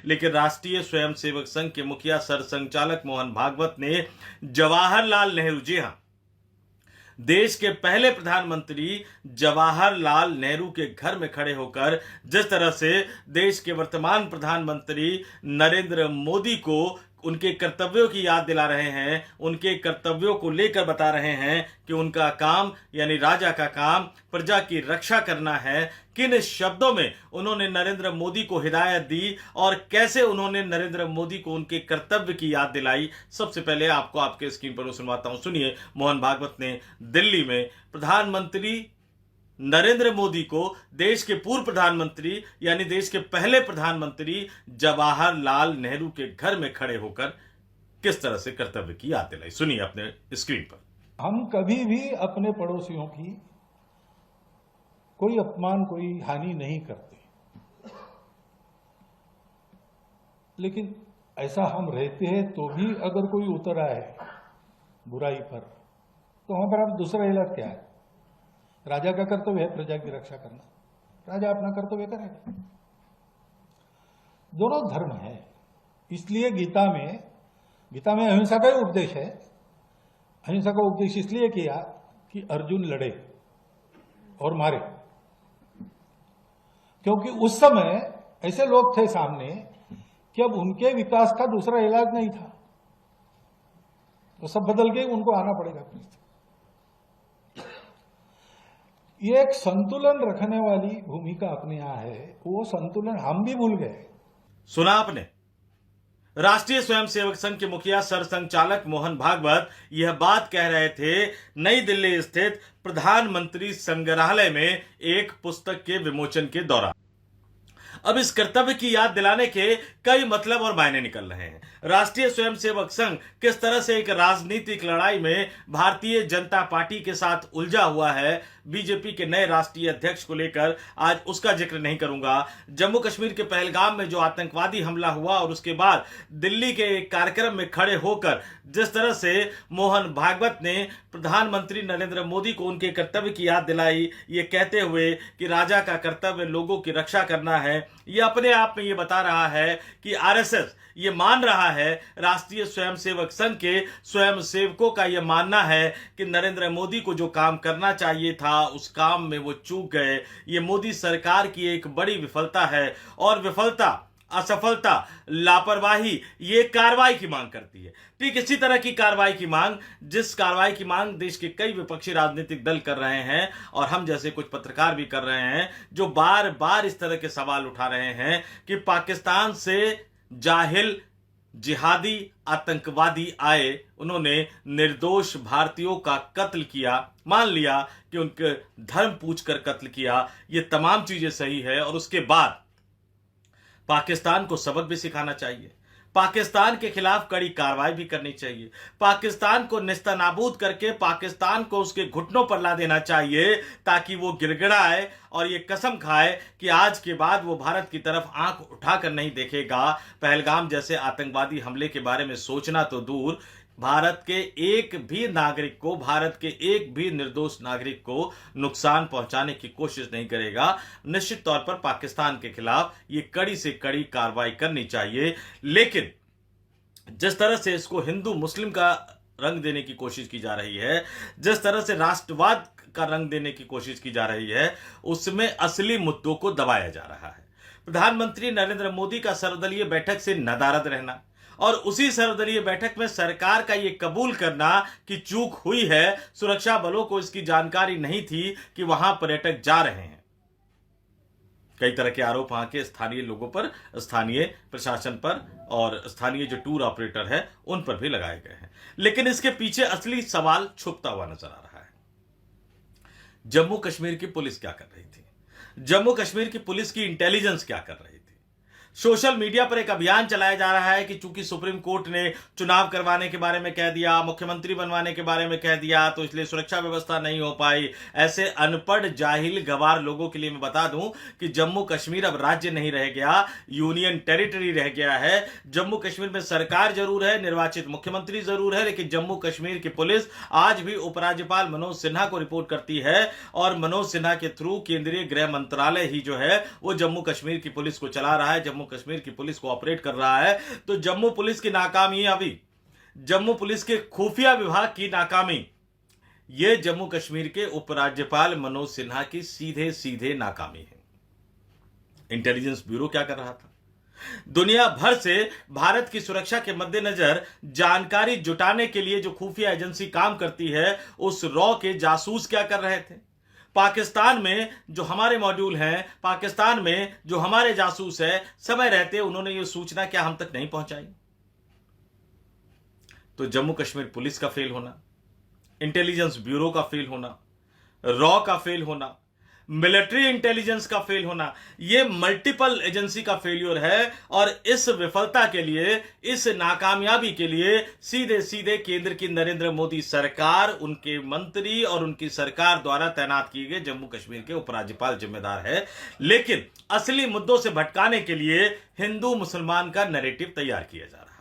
लेकिन राष्ट्रीय स्वयंसेवक संघ के मुखिया सरसंघचालक मोहन भागवत ने जवाहरलाल नेहरू, जी हां, देश के पहले प्रधानमंत्री जवाहरलाल नेहरू के घर में खड़े होकर जिस तरह से देश के वर्तमान प्रधानमंत्री नरेंद्र मोदी को उनके कर्तव्यों की याद दिला रहे हैं, उनके कर्तव्यों को लेकर बता रहे हैं कि उनका काम यानी राजा का काम प्रजा की रक्षा करना है, किन शब्दों में उन्होंने नरेंद्र मोदी को हिदायत दी और कैसे उन्होंने नरेंद्र मोदी को उनके कर्तव्य की याद दिलाई। सबसे पहले आपको आपके स्क्रीन पर सुनवाता हूं, सुनिए। मोहन भागवत ने दिल्ली में प्रधानमंत्री नरेंद्र मोदी को देश के पूर्व प्रधानमंत्री यानी देश के पहले प्रधानमंत्री जवाहरलाल नेहरू के घर में खड़े होकर किस तरह से कर्तव्य की याद दिलाई। सुनिए अपने स्क्रीन पर। हम कभी भी अपने पड़ोसियों की कोई अपमान, कोई हानि नहीं करते, लेकिन ऐसा हम रहते हैं तो भी अगर कोई उतर आए बुराई पर तो हमारा दूसरा इलाज क्या है? राजा का कर्तव्य है प्रजा की रक्षा करना, राजा अपना कर्तव्य करेगा। दोनों धर्म है, इसलिए गीता में अहिंसा का ही उपदेश है। अहिंसा का उपदेश इसलिए किया कि अर्जुन लड़े और मारे, क्योंकि उस समय ऐसे लोग थे सामने कि अब उनके विकास का दूसरा इलाज नहीं था, तो सब बदल के उनको आना पड़ेगा। ये एक संतुलन रखने वाली भूमिका अपने यहां है, वो संतुलन हम भी भूल गए। सुना आपने, राष्ट्रीय स्वयंसेवक संघ के मुखिया सरसंघचालक मोहन भागवत यह बात कह रहे थे नई दिल्ली स्थित प्रधानमंत्री संग्रहालय में एक पुस्तक के विमोचन के दौरान। अब इस कर्तव्य की याद दिलाने के कई मतलब और मायने निकल रहे हैं। राष्ट्रीय स्वयंसेवक संघ किस तरह से एक राजनीतिक लड़ाई में भारतीय जनता पार्टी के साथ उलझा हुआ है, बीजेपी के नए राष्ट्रीय अध्यक्ष को लेकर आज उसका जिक्र नहीं करूंगा। जम्मू कश्मीर के पहलगाम में जो आतंकवादी हमला हुआ और उसके बाद दिल्ली के एक कार्यक्रम में खड़े होकर जिस तरह से मोहन भागवत ने प्रधानमंत्री नरेंद्र मोदी को उनके कर्तव्य की याद दिलाई, ये कहते हुए कि राजा का कर्तव्य लोगों की रक्षा करना है, ये अपने आप में ये बता रहा है कि आरएसएस ये मान रहा है, राष्ट्रीय स्वयंसेवक संघ के स्वयंसेवकों का यह मानना है कि नरेंद्र मोदी को जो काम करना चाहिए था उस काम में वो चूक गए। ये मोदी सरकार की एक बड़ी विफलता है और विफलता, असफलता, लापरवाही ये कार्रवाई की मांग करती है। ठीक इसी तरह की कार्रवाई की मांग, जिस कार्रवाई की मांग देश के कई विपक्षी राजनीतिक दल कर रहे हैं और हम जैसे कुछ पत्रकार भी कर रहे हैं, जो बार बार इस तरह के सवाल उठा रहे हैं कि पाकिस्तान से जाहिल जिहादी आतंकवादी आए, उन्होंने निर्दोष भारतीयों का कत्ल किया, मान लिया कि उनके धर्म पूछकर कत्ल किया, ये तमाम चीजें सही है और उसके बाद पाकिस्तान को सबक भी सिखाना चाहिए, पाकिस्तान के खिलाफ कड़ी कार्रवाई भी करनी चाहिए, पाकिस्तान को निस्तनाबूद करके पाकिस्तान को उसके घुटनों पर ला देना चाहिए ताकि वो गिड़गिड़ाए और ये कसम खाए कि आज के बाद वो भारत की तरफ आंख उठाकर नहीं देखेगा। पहलगाम जैसे आतंकवादी हमले के बारे में सोचना तो दूर, भारत के एक भी नागरिक को, भारत के एक भी निर्दोष नागरिक को नुकसान पहुंचाने की कोशिश नहीं करेगा। निश्चित तौर पर पाकिस्तान के खिलाफ ये कड़ी से कड़ी कार्रवाई करनी चाहिए, लेकिन जिस तरह से इसको हिंदू मुस्लिम का रंग देने की कोशिश की जा रही है, जिस तरह से राष्ट्रवाद का रंग देने की कोशिश की जा रही है, उसमें असली मुद्दों को दबाया जा रहा है। प्रधानमंत्री नरेंद्र मोदी का सर्वदलीय बैठक से नदारद रहना और उसी सर्वदलीय बैठक में सरकार का यह कबूल करना कि चूक हुई है, सुरक्षा बलों को इसकी जानकारी नहीं थी कि वहां पर्यटक जा रहे हैं। कई तरह के आरोप वहां के स्थानीय लोगों पर, स्थानीय प्रशासन पर और स्थानीय जो टूर ऑपरेटर है उन पर भी लगाए गए हैं, लेकिन इसके पीछे असली सवाल छुपता हुआ नजर आ रहा है। जम्मू कश्मीर की पुलिस क्या कर रही थी? जम्मू कश्मीर की पुलिस की इंटेलिजेंस क्या कर रही थी? सोशल मीडिया पर एक अभियान चलाया जा रहा है कि चूंकि सुप्रीम कोर्ट ने चुनाव करवाने के बारे में कह दिया, मुख्यमंत्री बनवाने के बारे में कह दिया, तो इसलिए सुरक्षा व्यवस्था नहीं हो पाई। ऐसे अनपढ़ जाहिल गवार लोगों के लिए मैं बता दूं कि जम्मू कश्मीर अब राज्य नहीं रह गया, यूनियन टेरिटरी रह गया है। जम्मू कश्मीर में सरकार जरूर है, निर्वाचित मुख्यमंत्री जरूर है, लेकिन जम्मू कश्मीर की पुलिस आज भी उपराज्यपाल मनोज सिन्हा को रिपोर्ट करती है और मनोज सिन्हा के थ्रू केंद्रीय गृह मंत्रालय ही जो है वो जम्मू कश्मीर की पुलिस को चला रहा है। जम्मू कश्मीर की पुलिस को ऑपरेट कर रहा है, तो जम्मू पुलिस की नाकामयाबी, जम्मू पुलिस के खुफिया विभाग की नाकामी, ये जम्मू कश्मीर के उपराज्यपाल मनोज सिन्हा की सीधे सीधे नाकामी है। इंटेलिजेंस ब्यूरो क्या कर रहा था? दुनिया भर से भारत की सुरक्षा के मद्देनजर जानकारी जुटाने के लिए जो खुफिया एजेंसी काम करती है, उस रॉ के जासूस क्या कर रहे थे? पाकिस्तान में जो हमारे मॉड्यूल हैं, पाकिस्तान में जो हमारे जासूस है, समय रहते उन्होंने ये सूचना क्या हम तक नहीं पहुंचाई? तो जम्मू कश्मीर पुलिस का फेल होना, इंटेलिजेंस ब्यूरो का फेल होना, रॉ का फेल होना, मिलिट्री इंटेलिजेंस का फेल होना, यह मल्टीपल एजेंसी का फेल्योर है। और इस विफलता के लिए, इस नाकामयाबी के लिए सीधे सीधे केंद्र की नरेंद्र मोदी सरकार, उनके मंत्री और उनकी सरकार द्वारा तैनात किए गए जम्मू कश्मीर के उपराज्यपाल जिम्मेदार है। लेकिन असली मुद्दों से भटकाने के लिए हिंदू मुसलमान का नैरेटिव तैयार किया जा रहा है।